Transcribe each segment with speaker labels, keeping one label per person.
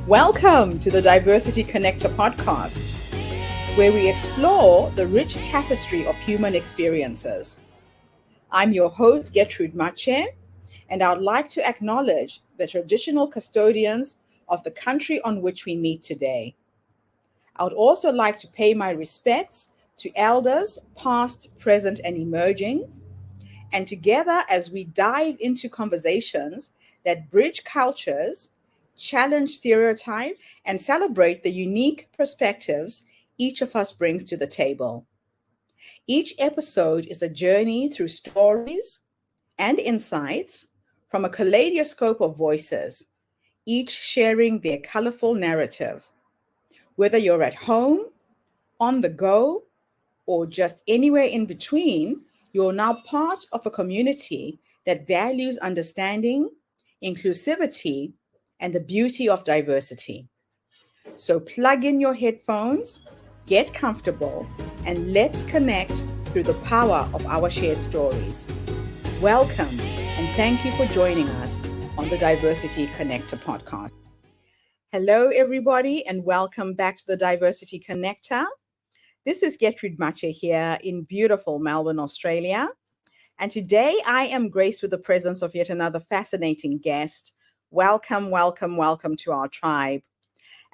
Speaker 1: Welcome to the Diversity Connector podcast, where we explore the rich tapestry of human experiences. I'm your host, Gertrude Mache, and I'd like to acknowledge the traditional custodians of the country on which we meet today. I would also like to pay my respects to elders, past, present, and emerging, and together as we dive into conversations that bridge cultures, challenge stereotypes, and celebrate the unique perspectives each of us brings to the table. Each episode is a journey through stories and insights from a kaleidoscope of voices, each sharing their colorful narrative. Whether you're at home, on the go, or just anywhere in between, you're now part of a community that values understanding, inclusivity, and the beauty of diversity. So plug in your headphones, get comfortable, and let's connect through the power of our shared stories. Welcome, and thank you for joining us on the Diversity Connector podcast. Hello, everybody, and welcome back to the Diversity Connector. This is Gertrude Mache here in beautiful Melbourne, Australia. And today I am graced with the presence of yet another fascinating guest. Welcome, welcome, welcome to our tribe.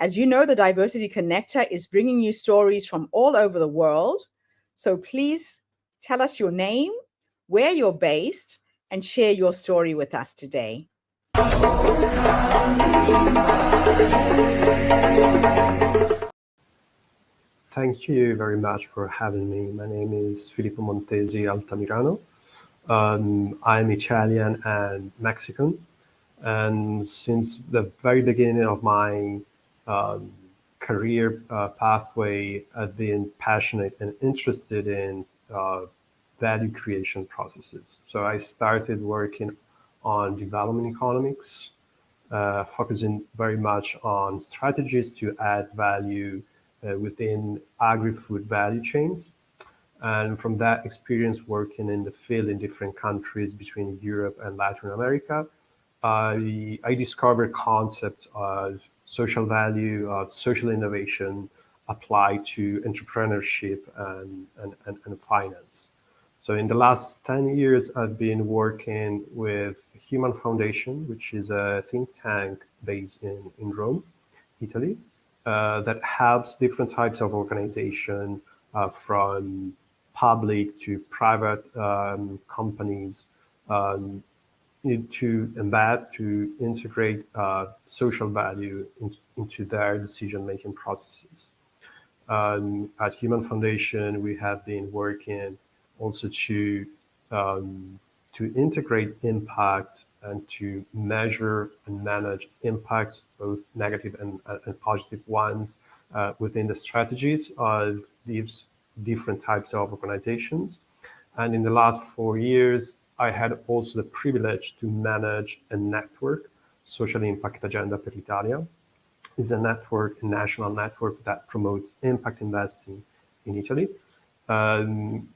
Speaker 1: As you know, the Diversity Connector is bringing you stories from all over the world. So please tell us your name, where you're based, and share your story with us today.
Speaker 2: Thank you very much for having me. My name is Filippo Montesi Altamirano. I'm Italian and Mexican. And since the very beginning of my career pathway, I've been passionate and interested in value creation processes. So I started working on development economics, focusing very much on strategies to add value within agri-food value chains. And from that experience working in the field in different countries between Europe and Latin America, I discovered concepts of social value, of social innovation applied to entrepreneurship and finance. So in the last 10 years, I've been working with Human Foundation, which is a think tank based in Rome, Italy, that helps different types of organization from public to private companies to embed, to integrate social value into their decision-making processes. At Human Foundation, we have been working also to integrate impact and to measure and manage impacts, both negative and positive ones, within the strategies of these different types of organizations. And in the last 4 years, I had also the privilege to manage a network, Social Impact Agenda per l'Italia. It's a network, a national network that promotes impact investing in Italy.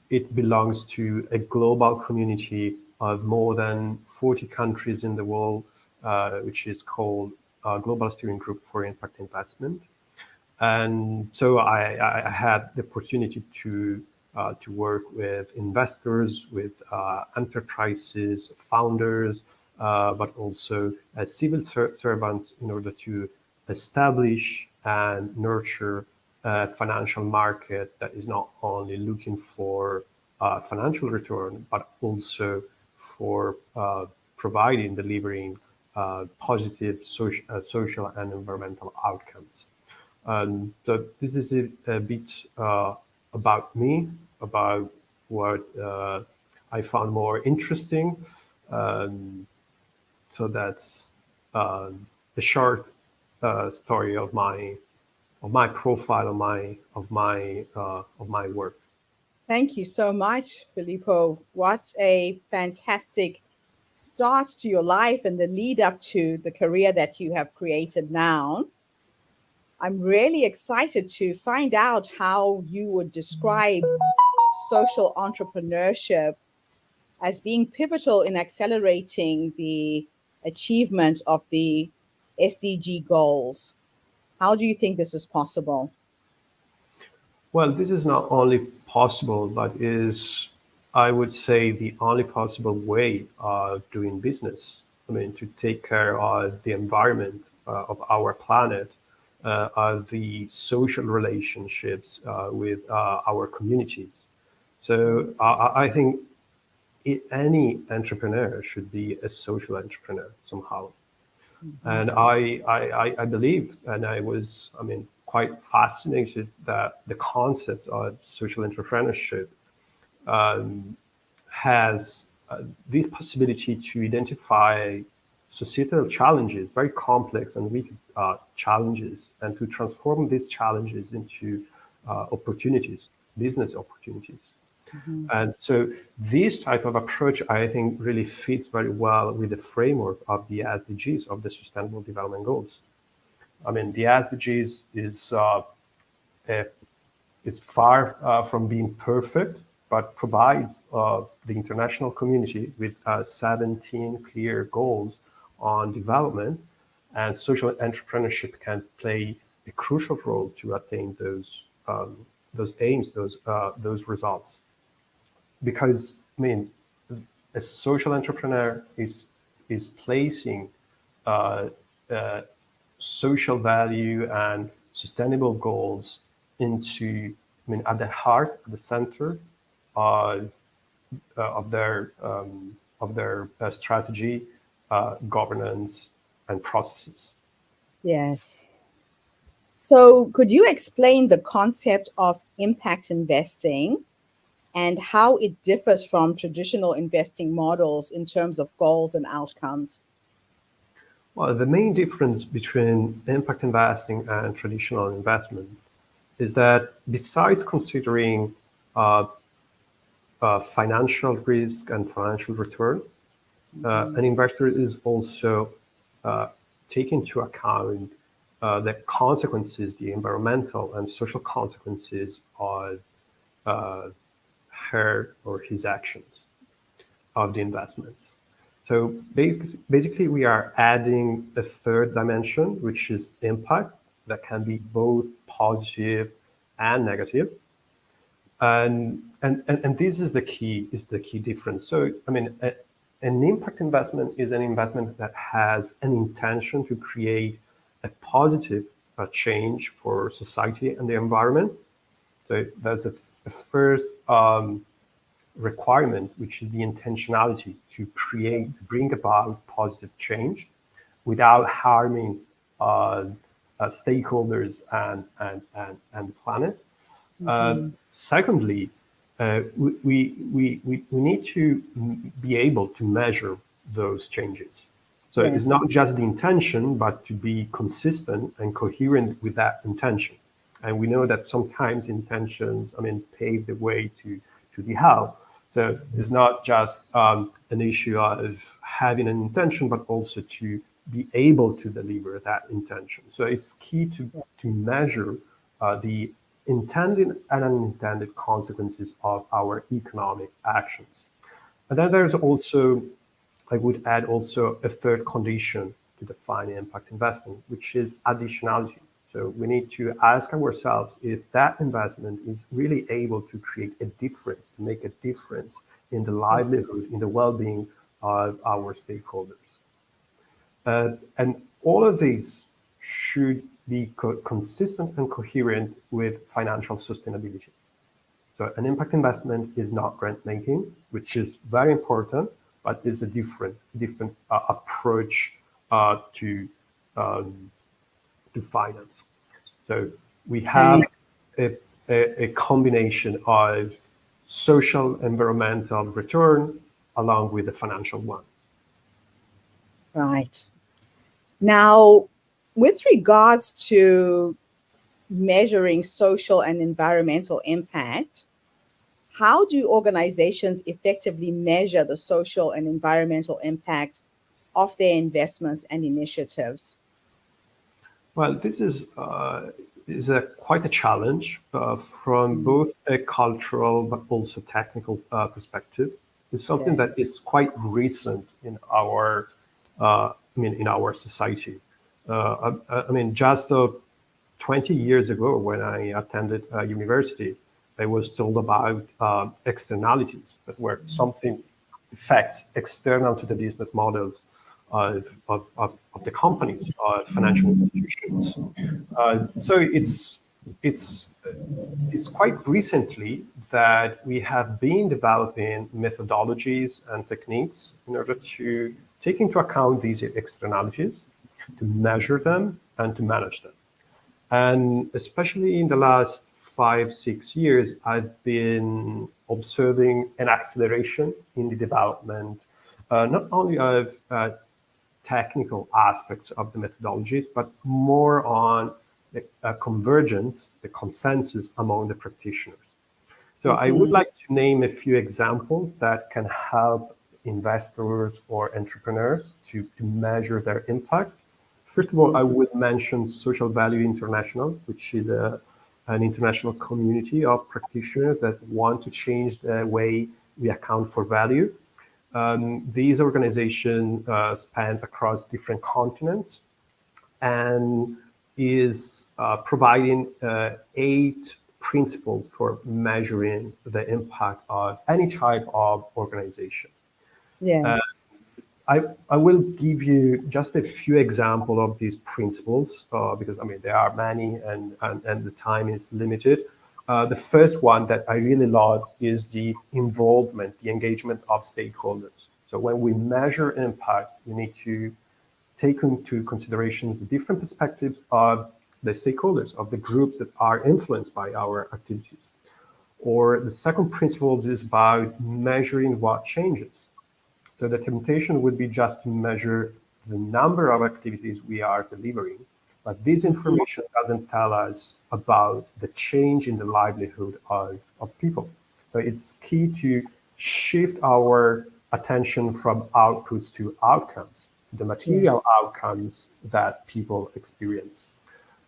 Speaker 2: It belongs to a global community of more than 40 countries in the world, which is called Global Steering Group for Impact Investment. And so I had the opportunity to work with investors, with enterprises, founders, but also as civil servants in order to establish and nurture a financial market that is not only looking for financial return, but also for delivering positive social and environmental outcomes. So this is a bit about me, about what I found more interesting. So that's a short story of my profile, of my work.
Speaker 1: Thank you so much, Filippo. What a fantastic start to your life and the lead up to the career that you have created now. I'm really excited to find out how you would describe social entrepreneurship as being pivotal in accelerating the achievement of the SDG goals. How do you think this is possible?
Speaker 2: Well, this is not only possible, but is, I would say, the only possible way of doing business. I mean, to take care of the environment of our planet, of the social relationships with our communities. So
Speaker 1: Yes.
Speaker 2: I think any entrepreneur should be a social entrepreneur somehow.
Speaker 1: Mhm.
Speaker 2: And I believe, and I was, I mean, quite fascinated that the concept of social entrepreneurship has this possibility to identify societal challenges, very complex and wicked challenges, and to transform these challenges into opportunities, business opportunities.
Speaker 1: Mhm.
Speaker 2: And so this type of approach, I think, really fits very well with the framework of the SDGs, of the Sustainable Development Goals. I mean, the SDGs uh, is far from being perfect, but provides the international community with 17 clear goals on development, and social entrepreneurship can play a crucial role to attain those aims, those results. Because I mean, a social entrepreneur is placing uh, uh, social value and sustainable goals into, I mean, at the heart, at the center of of their strategy, governance, and processes.
Speaker 1: Yes. So, could you explain the concept of impact investing and how it differs from traditional investing models in terms of goals and outcomes?
Speaker 2: Well, the main difference between impact investing and traditional investment is that besides considering uh, financial risk and financial return,
Speaker 1: Mhm.
Speaker 2: an investor is also uh, taking into account the consequences, the environmental and social consequences of uh, her or his actions, of the investments. So basically, we are adding a third dimension, which is impact, that can be both positive and negative. And this is the key difference. So I mean, an impact investment is an investment that has an intention to create a positive change for society and the environment. So that's a first requirement, which is the intentionality to create, to bring about positive change without harming uh, stakeholders and the planet.
Speaker 1: Mhm.
Speaker 2: Secondly, we need to be able to measure those changes. So it's
Speaker 1: Yes.
Speaker 2: not just the intention, but to be consistent and coherent with that intention. And we know that sometimes intentions, I mean, pave the way to the how. So it's not just an issue of having an intention, but also to be able to deliver that intention. So it's key to measure the intended and unintended consequences of our economic actions. And then there's also, I would add also a third condition to define impact investing, which is additionality. So we need to ask ourselves if that investment is really able to create a difference, to make a difference in the livelihood, in the well-being of our stakeholders. And all of these should be consistent and coherent with financial sustainability. So an impact investment is not grant making, which is very important, but is a different approach to to finance. So we
Speaker 1: And
Speaker 2: have a combination of social, environmental return along with the financial one.
Speaker 1: right. Now, with regards to measuring social and environmental impact, how do organizations effectively measure the social and environmental impact of their investments and initiatives?
Speaker 2: Well, this is a quite a challenge from
Speaker 1: Mm.
Speaker 2: both a cultural but also technical perspective. It's something that
Speaker 1: Yes.
Speaker 2: is quite recent in our, I mean, in our society. I mean, just 20 years ago, when I attended university, I was told about externalities that were something, effects external to the business models of the companies, financial institutions. So it's it's quite recently that we have been developing methodologies and techniques in order to take into account these externalities, to measure them, and to manage them. And especially in the last 5, 6 years, I've been observing an acceleration in the development, not only of technical aspects of the methodologies, but more on the convergence, the consensus among the practitioners. So I would like to name a few examples that can help investors or entrepreneurs to measure their impact. First of all, I would mention Social Value International, which is an international community of practitioners that want to change the way we account for value. These organization spans across different continents and is providing 8 principles for measuring the impact of any type of organization.
Speaker 1: Yes.
Speaker 2: I will give you just a few examples of these principles because I mean there are many and the time is limited. The first one that I really love is the involvement, the engagement of stakeholders. So when we measure impact, we need to take into considerations the different perspectives of the stakeholders, of the groups that are influenced by our activities. Or the second principle is about measuring what changes. So the temptation would be just to measure the number of activities we are delivering, but this information doesn't tell us about the change in the livelihood of people. So it's key to shift our attention from outputs to outcomes, the material outcomes that people experience.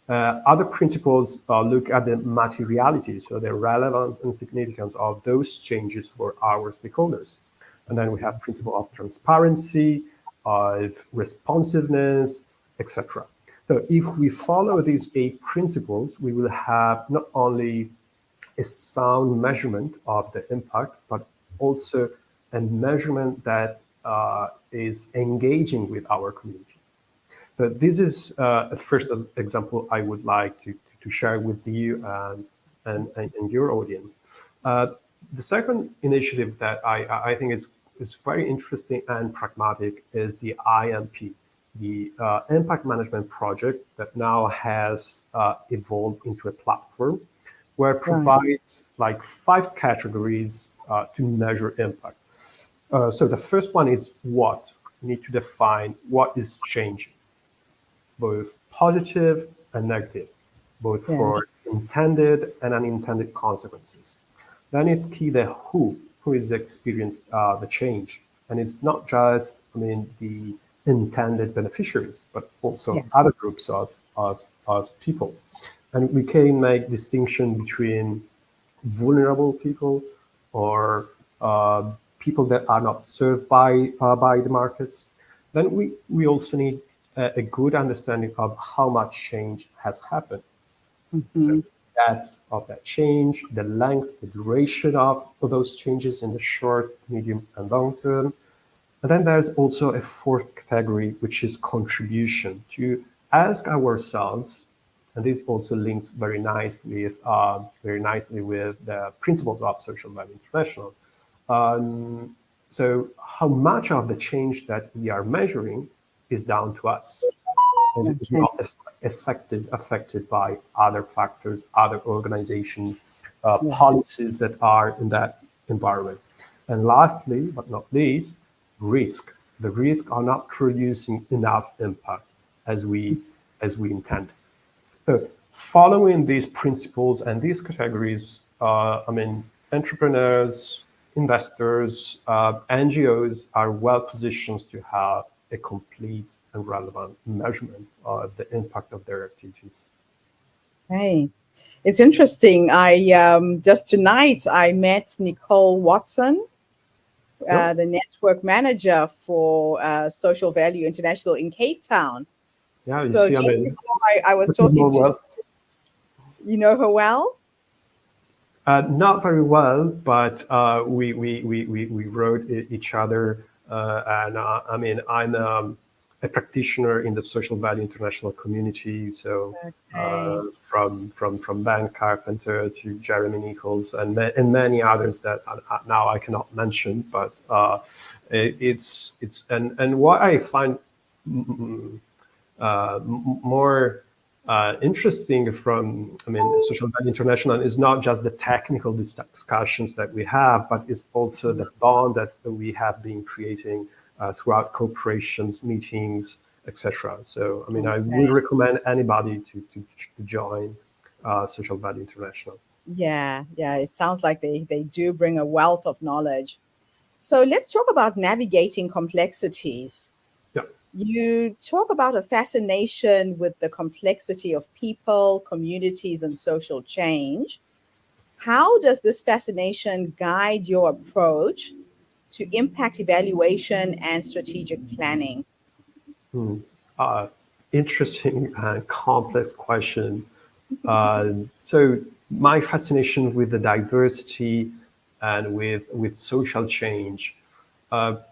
Speaker 2: Other principles look at the materiality, so the relevance and significance of those changes for our stakeholders. And then we have principle of transparency, of responsiveness, etc. So if we follow these 8 principles, we will have not only a sound measurement of the impact, but also a measurement that is engaging with our community. So this is a first example I would like to share with you and your audience. The second initiative that I think is very interesting and pragmatic is the IMP, the Impact Management Project that now has evolved into a platform where it provides like 5 categories to measure impact. So the first one is what. We need to define what is changing, both positive and negative, both for intended and unintended consequences. Then it's key the who is experienced the change. And it's not just, I mean, the intended beneficiaries, but also other groups of people. And we can make distinction between vulnerable people or people that are not served by the markets. Then we also need a good understanding of how much change has happened. So the depth of that change, the length, the duration of those changes in the short, medium, and long term. And then there's also a 4th category, which is contribution, to ask ourselves, and this also links very nicely with the principles of Social Value International. So how much of the change that we are measuring is down to us, and it's not affected by other factors, other organizations, policies that are in that environment. And lastly, but not least, risk. The risk are not producing enough impact as we intend. So following these principles and these categories, I mean, entrepreneurs, investors, NGOs are well positioned to have a complete and relevant measurement of the impact of their activities.
Speaker 1: Hey, it's interesting. I just tonight I met Nicole Watson, the network manager for Social Value International in Cape Town.
Speaker 2: Yeah, you
Speaker 1: So
Speaker 2: see, I
Speaker 1: just
Speaker 2: mean,
Speaker 1: before I was talking to You know her well?
Speaker 2: Not very well, but we wrote each other, and I mean I'm a practitioner in the Social Value International community. So
Speaker 1: Okay.
Speaker 2: from Ben Carpenter to Jeremy Nichols and many others that now I cannot mention, but it's and what I find more interesting from, I mean, Social Value International is not just the technical discussions that we have, but it's also the bond that we have been creating throughout corporations, meetings, etc. So, I mean, I would
Speaker 1: Okay.
Speaker 2: recommend anybody to join Social Value International.
Speaker 1: Yeah, yeah. It sounds like they do bring a wealth of knowledge. So let's talk about navigating complexities.
Speaker 2: Yeah.
Speaker 1: You talk about a fascination with the complexity of people, communities, and social change. How does this fascination guide your approach to impact evaluation and strategic planning?
Speaker 2: Hmm. Uh, Interesting and complex question. So my fascination with the diversity and with social change,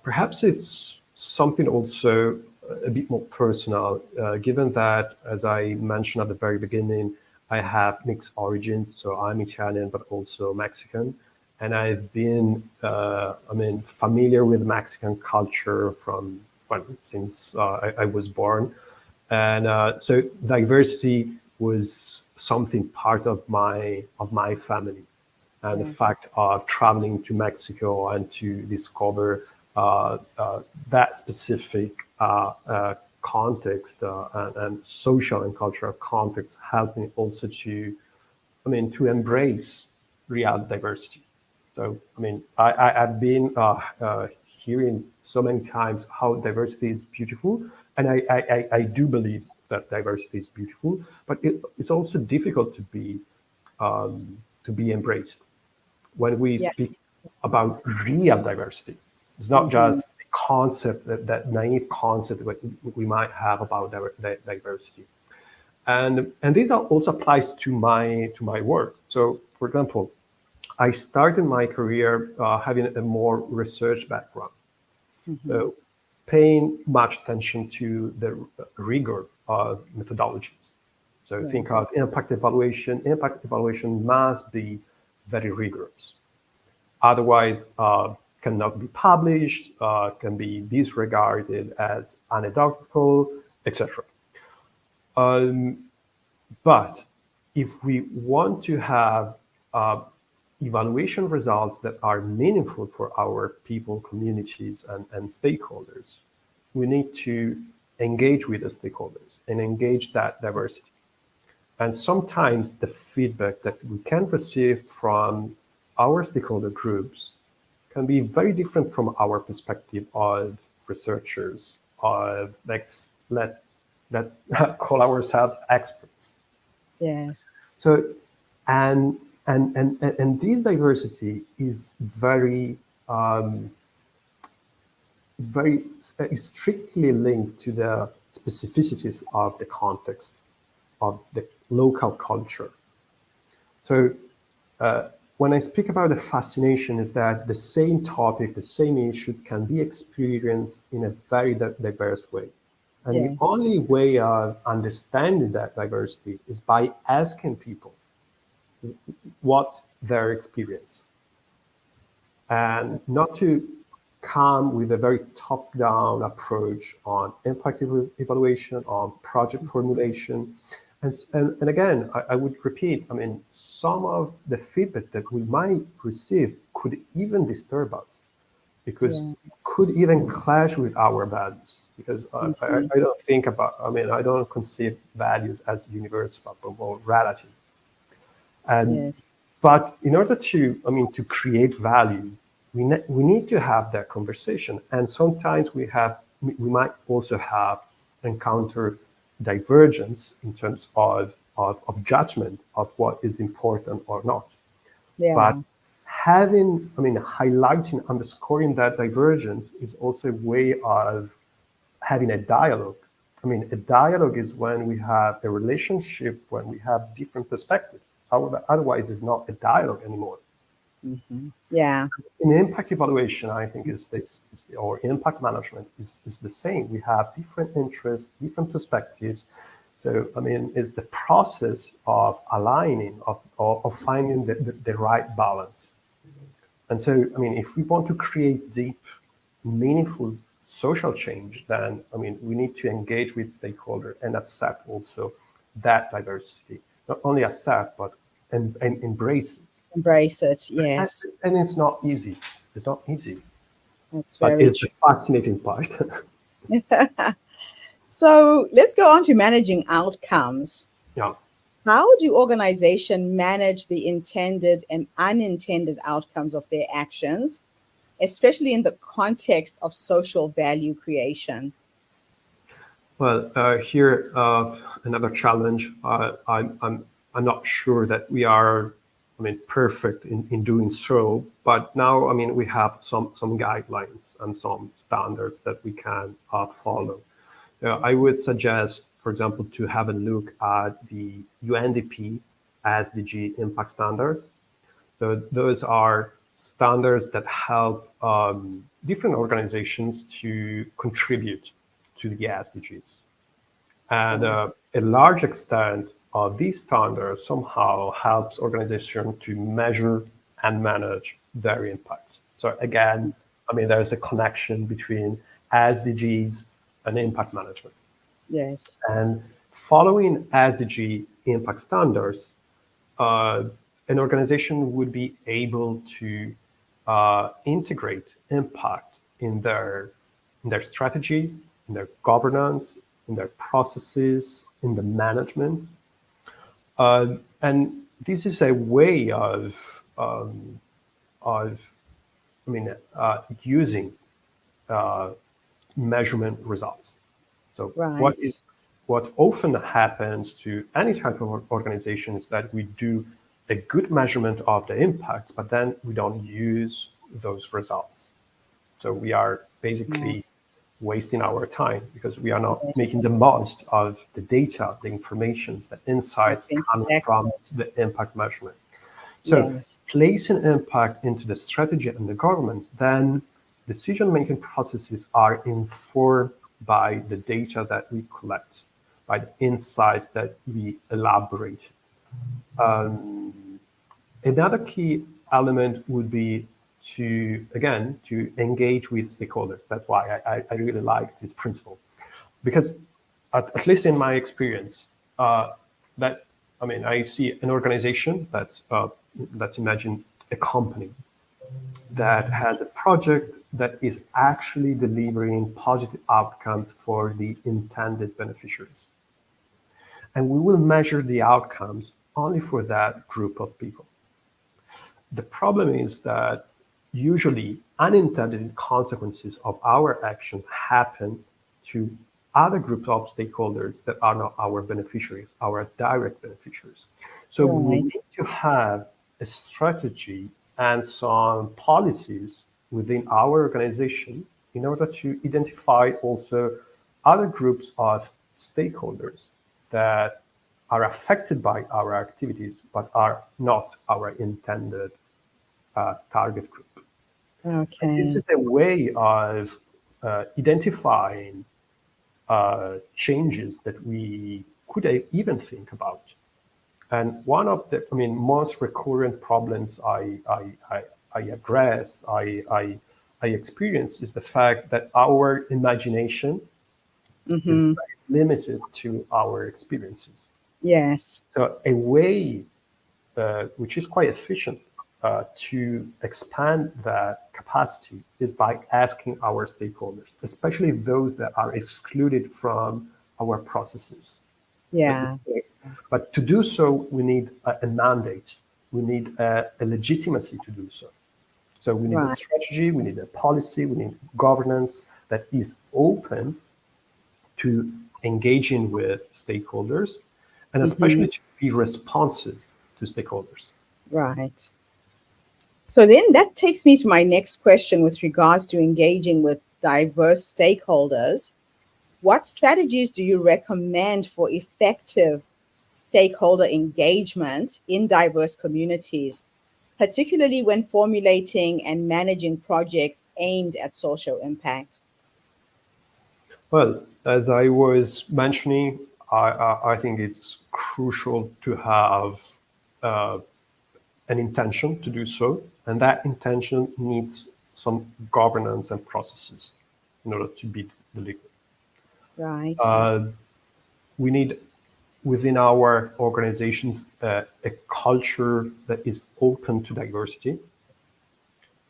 Speaker 2: perhaps it's something also a bit more personal, given that, as I mentioned at the very beginning, I have mixed origins. So I'm Italian, but also Mexican. And I've been, I mean, familiar with Mexican culture from well, since I was born. And so diversity was something part of my family, and the
Speaker 1: Yes.
Speaker 2: fact of traveling to Mexico and to discover that specific context and social and cultural context helped me also to, I mean, to embrace real diversity. So, I mean, I've been hearing so many times how diversity is beautiful, and I do believe that diversity is beautiful, but it's also difficult to be embraced when we
Speaker 1: Yeah.
Speaker 2: speak about real diversity. It's not
Speaker 1: Hmm.
Speaker 2: just a concept, that naive concept that we might have about diversity. And this also applies to my work. So, for example, I started my career having a more research background,
Speaker 1: Hmm.
Speaker 2: so paying much attention to the rigor of methodologies. So think
Speaker 1: Yes.
Speaker 2: of impact evaluation. Impact evaluation must be very rigorous. Otherwise, cannot be published, can be disregarded as anecdotal, etc. Um, but if we want to have evaluation results that are meaningful for our people, communities, and stakeholders, we need to engage with the stakeholders and engage that diversity. And sometimes the feedback that we can receive from our stakeholder groups can be very different from our perspective of researchers, of let's call ourselves experts.
Speaker 1: Yes.
Speaker 2: So, and and this diversity is very is strictly linked to the specificities of the context of the local culture. So when I speak about the fascination, is that the same topic, the same issue can be experienced in a very diverse way. And the
Speaker 1: Yes.
Speaker 2: only way of understanding that diversity is by asking people what's their experience, and not to come with a very top-down approach on impact evaluation, on project formulation. And again, I would repeat, I mean, some of the feedback that we might receive could even disturb us, because
Speaker 1: Yeah.
Speaker 2: it could even clash with our values. Because
Speaker 1: Hmm.
Speaker 2: I don't think about, I mean, I don't conceive values as universal, but more relative. And
Speaker 1: Yes.
Speaker 2: but in order to, I mean, to create value, we need to have that conversation. And sometimes we might also have encounter divergence in terms of judgment of what is important or not. But
Speaker 1: Yeah.
Speaker 2: having, I mean, highlighting, underscoring that divergence is also a way of having a dialogue I mean, a dialogue is when we have a relationship, when we have different perspectives. Otherwise, it's not a dialogue anymore.
Speaker 1: Yeah.
Speaker 2: In impact evaluation, I think or impact management is the same. We have different interests, different perspectives. So, I mean, it's the process of aligning, of finding the right balance. And so, I mean, if we want to create deep, meaningful social change, then, I mean, we need to engage with stakeholders and accept also that diversity. Not only accept, but and embrace it.
Speaker 1: Embrace it.
Speaker 2: And,
Speaker 1: Yes.
Speaker 2: and it's not easy. It's not easy,
Speaker 1: That's
Speaker 2: but
Speaker 1: very
Speaker 2: it's the
Speaker 1: true.
Speaker 2: fascinating part.
Speaker 1: So let's go on to managing outcomes.
Speaker 2: Yeah.
Speaker 1: How do organizations manage the intended and unintended outcomes of their actions, especially in the context of social value creation?
Speaker 2: Well, here another challenge. I'm not sure that we are, I mean, perfect in doing so. But now, I mean, we have some guidelines and some standards that we can follow. I would suggest, for example, to have a look at the UNDP SDG impact standards. So those are standards that help different organizations to contribute to the SDGs. And a large extent of these standards somehow helps organizations to measure and manage their impacts. So again, I mean, there's a connection between SDGs and impact management.
Speaker 1: Yes.
Speaker 2: And following SDG impact standards, uh, an organization would be able to integrate impact in their strategy, in their governance, in their processes, in the management. And this is a way of I mean, using measurement results. So
Speaker 1: Right.
Speaker 2: what often happens to any type of organization is that we do a good measurement of the impacts, but then we don't use those results. So we are
Speaker 1: Yeah.
Speaker 2: basically wasting our time because we are not making the
Speaker 1: Yes.
Speaker 2: most of the data, the information, the
Speaker 1: That's
Speaker 2: insights coming
Speaker 1: exactly
Speaker 2: from
Speaker 1: it.
Speaker 2: the impact measurement. So
Speaker 1: Yes.
Speaker 2: placing impact into the strategy and the governance, then decision-making processes are informed by the data that we collect, by the insights that we elaborate. Another key element would be again, to engage with stakeholders. That's why I really like this principle. Because at least in my experience, that I mean, I see an organization let's imagine a company that has a project that is actually delivering positive outcomes for the intended beneficiaries. And we will measure the outcomes only for that group of people. The problem is that usually unintended consequences of our actions happen to other groups of stakeholders that are not our beneficiaries, our direct beneficiaries. So we will
Speaker 1: Right.
Speaker 2: need to have a strategy and some policies within our organization in order to identify also other groups of stakeholders that are affected by our activities but are not our intended target group. This
Speaker 1: Okay.
Speaker 2: is a way of identifying changes that we could even think about. And one of the, I mean, most recurrent problems I address, I experience is the fact that our imagination is
Speaker 1: Mm-hmm.
Speaker 2: very limited to our experiences.
Speaker 1: Yes.
Speaker 2: So a way which is quite efficient to expand that capacity is by asking our stakeholders, especially those that are excluded from our processes.
Speaker 1: Yeah.
Speaker 2: But to do so, we need a mandate. We need a legitimacy to do so. So we need a
Speaker 1: Right.
Speaker 2: strategy, we need a policy, we need governance that is open to engaging with stakeholders and
Speaker 1: Mm-hmm.
Speaker 2: especially to be responsive to stakeholders.
Speaker 1: Right. So then that takes me to my next question with regards to engaging with diverse stakeholders. What strategies do you recommend for effective stakeholder engagement in diverse communities, particularly when formulating and managing projects aimed at social impact?
Speaker 2: Well, as I was mentioning, I think it's crucial to have uh, an intention to do so, and that intention needs some governance and processes in order to be delivered.
Speaker 1: Right.
Speaker 2: Uh, we need within our organizations a culture that is open to diversity,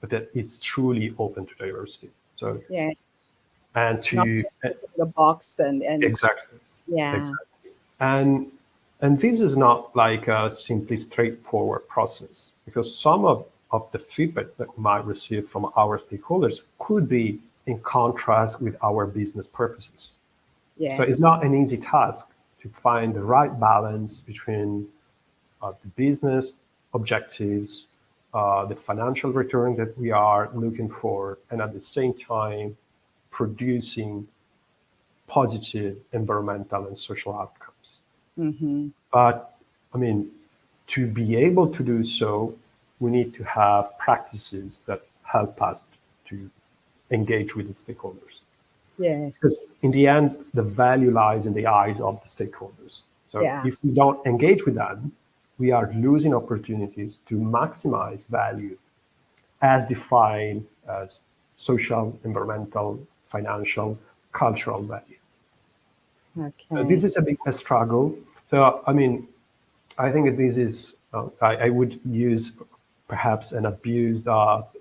Speaker 2: but that it's truly open to diversity. So,
Speaker 1: Yes.
Speaker 2: and
Speaker 1: Not
Speaker 2: to
Speaker 1: just put in the box and
Speaker 2: exactly,
Speaker 1: yeah.
Speaker 2: exactly, and this is not like a simply straightforward process because some of the feedback that we might receive from our stakeholders could be in contrast with our business purposes. So it's
Speaker 1: Yes.
Speaker 2: not an easy task to find the right balance between the business objectives, the financial return that we are looking for, and at the same time producing positive environmental and social outcomes.
Speaker 1: Mm-hmm.
Speaker 2: But I mean, to be able to do so, we need to have practices that help us to engage with the stakeholders.
Speaker 1: Yes.
Speaker 2: Because in the end, the value lies in the eyes of the stakeholders. So
Speaker 1: Yeah.
Speaker 2: if we don't engage with them, we are losing opportunities to maximize value as defined as social, environmental, financial, cultural value. This
Speaker 1: Okay.
Speaker 2: is a struggle. So, I mean, I think this is, I would use perhaps an abused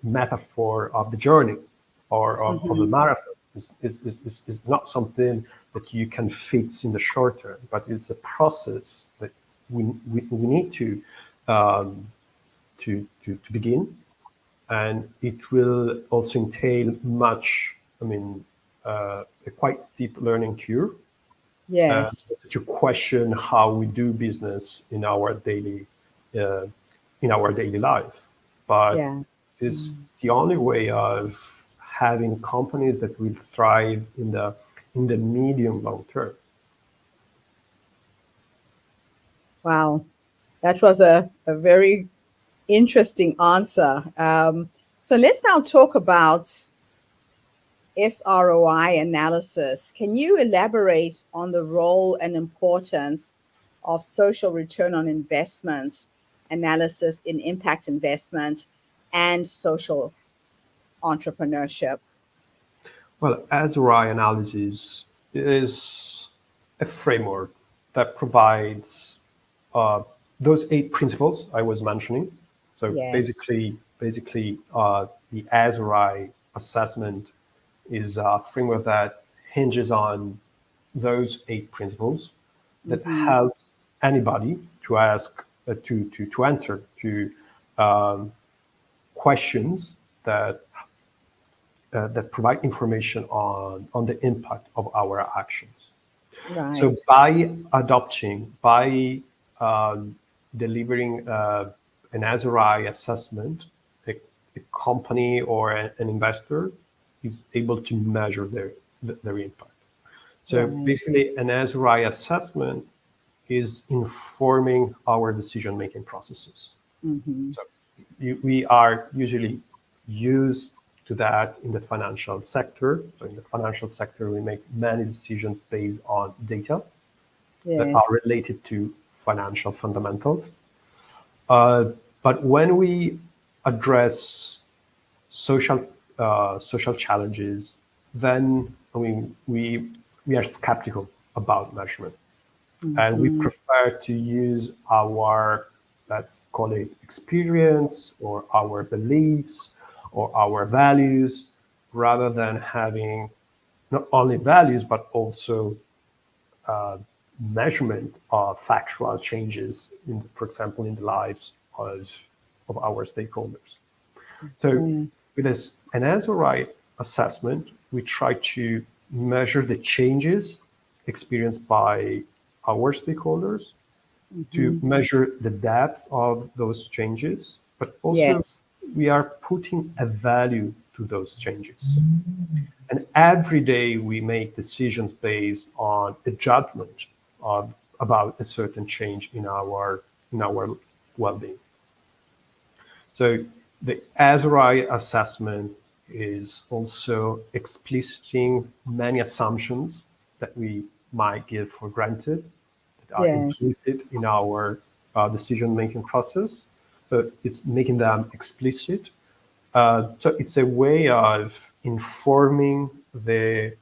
Speaker 2: metaphor of the journey or of the
Speaker 1: Mm-hmm.
Speaker 2: marathon. Is not something that you can fix in the short term, but it's a process that we need um, to begin. And it will also entail much, I mean, a quite steep learning curve uh,
Speaker 1: Yes.
Speaker 2: to question how we do business uh, in our daily life. But
Speaker 1: Yeah.
Speaker 2: it's
Speaker 1: Mm.
Speaker 2: the only way of having companies that will thrive in the medium long term.
Speaker 1: Wow. That was a very interesting answer. So let's now talk about SROI analysis. Can you elaborate on the role and importance of social return on investment analysis in impact investment and social entrepreneurship?
Speaker 2: Well, SRI analysis is a framework that provides uh, those eight principles I was mentioning. So
Speaker 1: Yes.
Speaker 2: the SRI assessment is a framework that hinges on those eight principles that
Speaker 1: Mm-hmm.
Speaker 2: helps anybody to ask to answer to um, questions that provide information on the impact of our actions. So
Speaker 1: Right.
Speaker 2: by delivering an ASRI assessment, a, a company or an investor is able to measure their impact. So
Speaker 1: Right.
Speaker 2: basically, an ASRI assessment is informing our decision-making processes.
Speaker 1: Mm-hmm.
Speaker 2: So we are usually used to that in the financial sector. So in the financial sector, we make many decisions based on data that are
Speaker 1: Yes.
Speaker 2: related to financial fundamentals. Uh, but when we address social social challenges, then I mean we are skeptical about measurement, and we
Speaker 1: Mm-hmm.
Speaker 2: prefer to use our, let's call it, experience or our beliefs or our values, rather than having not only values but also measurement of factual changes, for example, in the lives of our stakeholders. So
Speaker 1: Okay.
Speaker 2: with this an answer right assessment, we try to measure the changes experienced by our stakeholders, to
Speaker 1: Mm-hmm.
Speaker 2: measure the depth of those changes, but also
Speaker 1: Yes.
Speaker 2: we are putting a value to those changes. And every day we make decisions based on a judgment about a certain change in our well-being. So the SRI assessment is also expliciting many assumptions that we might give for granted, that are
Speaker 1: Yes.
Speaker 2: implicit in our decision-making process. So it's making them explicit. So it's a way of informing the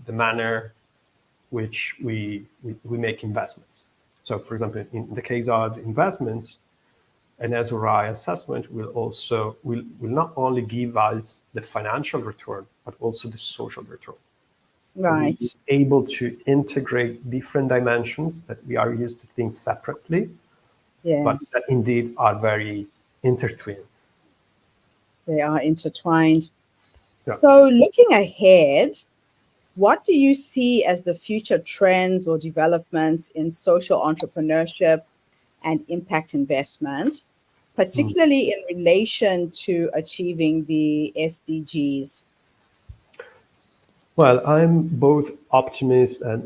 Speaker 2: manner which we make investments. So, for example, in the case of investments, an SRI assessment will not only give us the financial return, but also the social return. So we'll be
Speaker 1: Right.
Speaker 2: able to integrate different dimensions that we are used to think separately, but that
Speaker 1: Yes.
Speaker 2: indeed are very intertwined.
Speaker 1: They are intertwined.
Speaker 2: Yeah.
Speaker 1: So, looking ahead, what do you see as the future trends or developments in social entrepreneurship and impact investment,
Speaker 2: Mm.
Speaker 1: particularly in relation to achieving the SDGs?
Speaker 2: Well, I'm both optimist and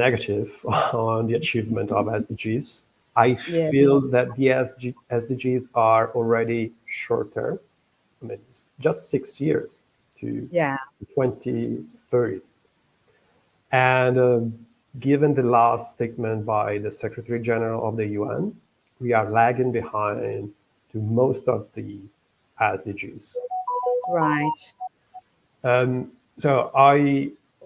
Speaker 2: negative on the achievement of SDGs. I
Speaker 1: Yes.
Speaker 2: feel that the SDGs are already short term. I mean, it's just 6 years to
Speaker 1: Yeah.
Speaker 2: 2030. And given the last statement by the Secretary General of the UN, we are lagging behind to most of the SDGs.
Speaker 1: Right.
Speaker 2: So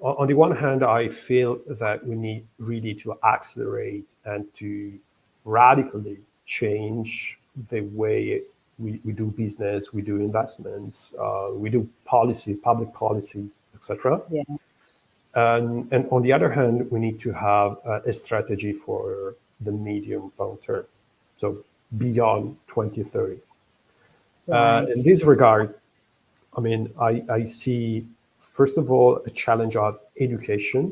Speaker 2: on the one hand, I feel that we need really to accelerate and to radically change the way we do business, we do investments, we do policy, public policy, etc.
Speaker 1: Yes.
Speaker 2: And on the other hand, we need to have a strategy for the medium long term, so beyond 2030. In
Speaker 1: Right.
Speaker 2: this regard, I mean, I see, first of all, a challenge of education,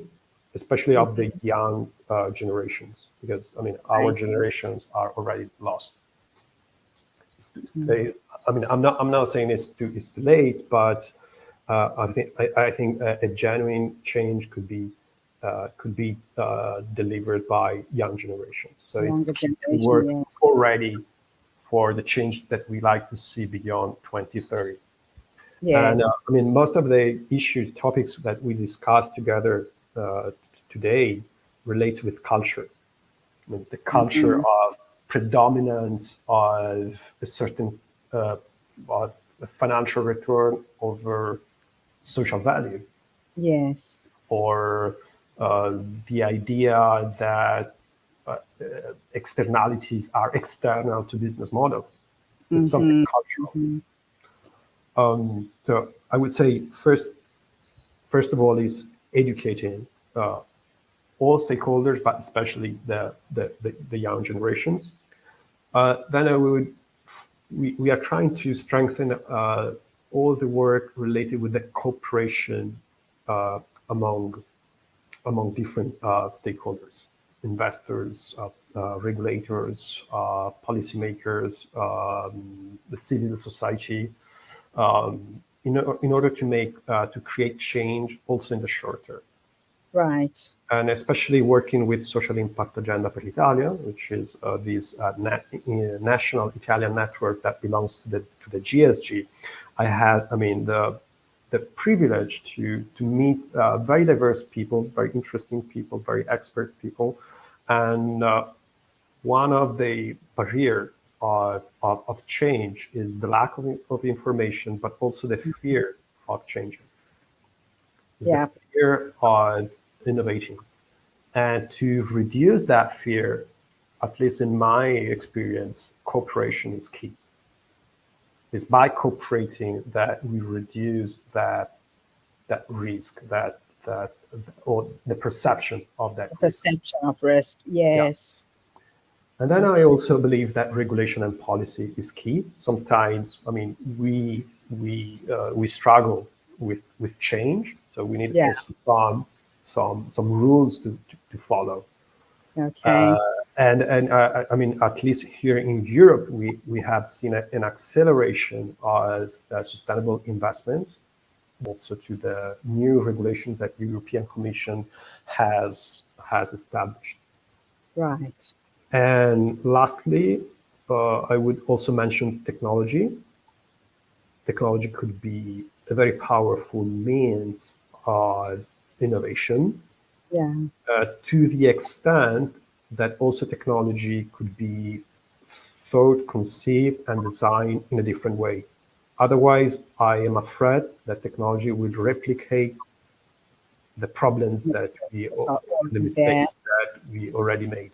Speaker 2: especially of the young generations, because, I mean, our
Speaker 1: Right.
Speaker 2: generations are already lost.
Speaker 1: Mm.
Speaker 2: I mean, I'm not saying it's too late, but I think a genuine change could be delivered by young generations. So it's
Speaker 1: Younger
Speaker 2: key to
Speaker 1: generation.
Speaker 2: work
Speaker 1: Yes.
Speaker 2: already for the change that we like to see beyond 2030. And
Speaker 1: Yes.
Speaker 2: I mean, most of the issues, topics that we discussed together today relates with culture. I mean, the culture
Speaker 1: Hmm.
Speaker 2: of predominance of a certain uh, of a financial return over social value,
Speaker 1: Yes.
Speaker 2: or uh, the idea that externalities are external to business models. It's something
Speaker 1: Hmm.
Speaker 2: cultural.
Speaker 1: Hmm.
Speaker 2: So I would say first of all is educating uh, all stakeholders, but especially the young generations. Then we are trying to strengthen all the work related with the cooperation uh, among different stakeholders, investors, regulators, policymakers, the civil society, in order to create change also in the short term.
Speaker 1: Right.
Speaker 2: And especially working with Social Impact Agenda per Italia, which is this national Italian network that belongs to the GSG. I mean, the privilege to meet very diverse people, very interesting people, very expert people, and one of the barrier of change is the lack of information, but also the fear of changing. Is the
Speaker 1: Yeah.
Speaker 2: fear of innovating. And to reduce that fear, at least in my experience, cooperation is key. It's by cooperating that we reduce that risk, that or the perception of that
Speaker 1: The
Speaker 2: risk.
Speaker 1: perception of risk.
Speaker 2: Yeah.
Speaker 1: Yes.
Speaker 2: And then I also believe that regulation and policy is key. Sometimes, I mean, we struggle with change, so we need
Speaker 1: Yeah.
Speaker 2: also some rules to follow.
Speaker 1: Okay.
Speaker 2: I mean, at least here in Europe, we have seen an acceleration of sustainable investments, also to the new regulation that the European Commission has established.
Speaker 1: Right.
Speaker 2: And lastly, I would also mention technology. Technology could be a very powerful means of innovation,
Speaker 1: Yeah.
Speaker 2: to the extent that also technology could be thought, conceived, and designed in a different way. Otherwise, I am afraid that technology will replicate the problems that the
Speaker 1: Yeah.
Speaker 2: mistakes that we already made.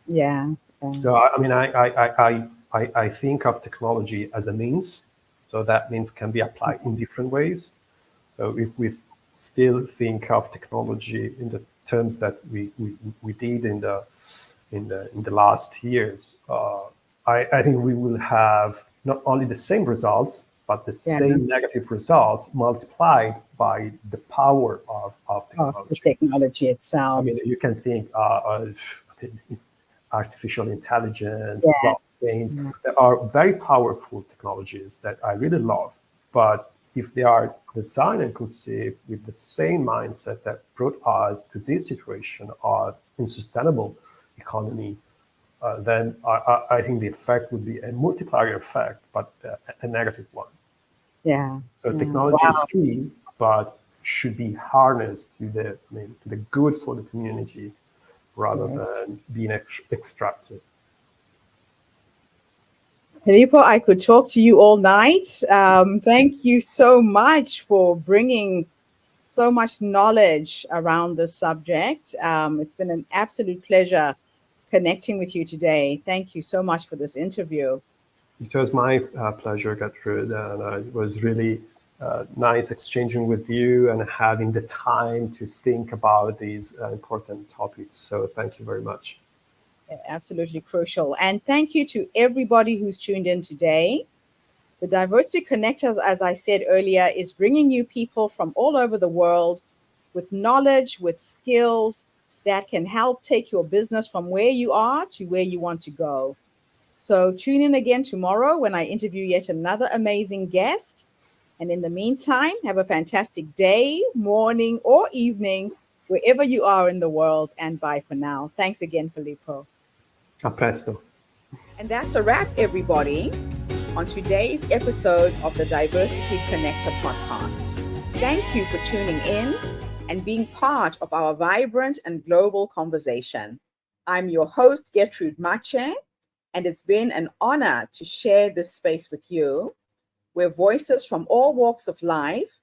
Speaker 1: Yeah.
Speaker 2: So, I mean, I think of technology as a means. So that means can be applied in different ways. So if we still think of technology in the terms that we did in the last years, I think we will have not only the same results, but the same negative results multiplied by the power of technology.
Speaker 1: Of the technology itself.
Speaker 2: I mean, you can think of artificial intelligence,
Speaker 1: Yeah.
Speaker 2: blockchains. There are very powerful technologies that I really love, but if they are designed and conceived with the same mindset that brought us to this situation of unsustainable economy, then I think the effect would be a multiplier effect, but a negative one.
Speaker 1: Yeah.
Speaker 2: So technology is key, but should be harnessed to the good for the community rather than being extracted.
Speaker 1: Filippo, I could talk to you all night. Thank you so much for bringing so much knowledge around this subject. It's been an absolute pleasure connecting with you today. Thank you so much for this interview.
Speaker 2: It was my pleasure, Gertrude, and it was really nice exchanging with you and having the time to think about these important topics. So thank you very much.
Speaker 1: Absolutely crucial. And thank you to everybody who's tuned in today. The Diversity Connectors, as I said earlier, is bringing you people from all over the world with knowledge, with skills that can help take your business from where you are to where you want to go. So tune in again tomorrow when I interview yet another amazing guest. And in the meantime, have a fantastic day, morning, or evening, wherever you are in the world. And bye for now. Thanks again, Filippo.
Speaker 2: A presto.
Speaker 1: And that's a wrap, everybody, on today's episode of the Diversity Connector podcast. Thank you for tuning in and being part of our vibrant and global conversation. I'm your host, Gertrude Mache, and it's been an honor to share this space with you, where voices from all walks of life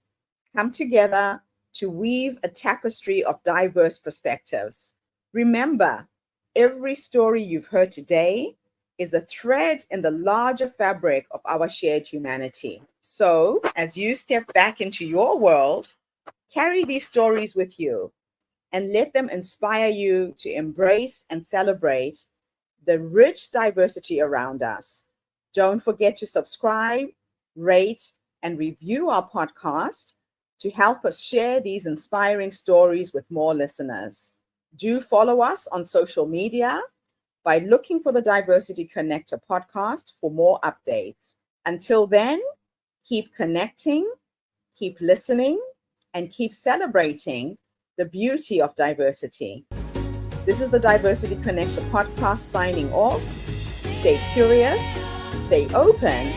Speaker 1: come together to weave a tapestry of diverse perspectives. Remember, every story you've heard today is a thread in the larger fabric of our shared humanity. So, as you step back into your world, carry these stories with you and let them inspire you to embrace and celebrate the rich diversity around us. Don't forget to subscribe, rate, and review our podcast to help us share these inspiring stories with more listeners. Do follow us on social media by looking for the Diversity Connector podcast for more updates. Until then, keep connecting, keep listening, and keep celebrating the beauty of diversity. This is the Diversity Connector podcast signing off. Stay curious, stay open,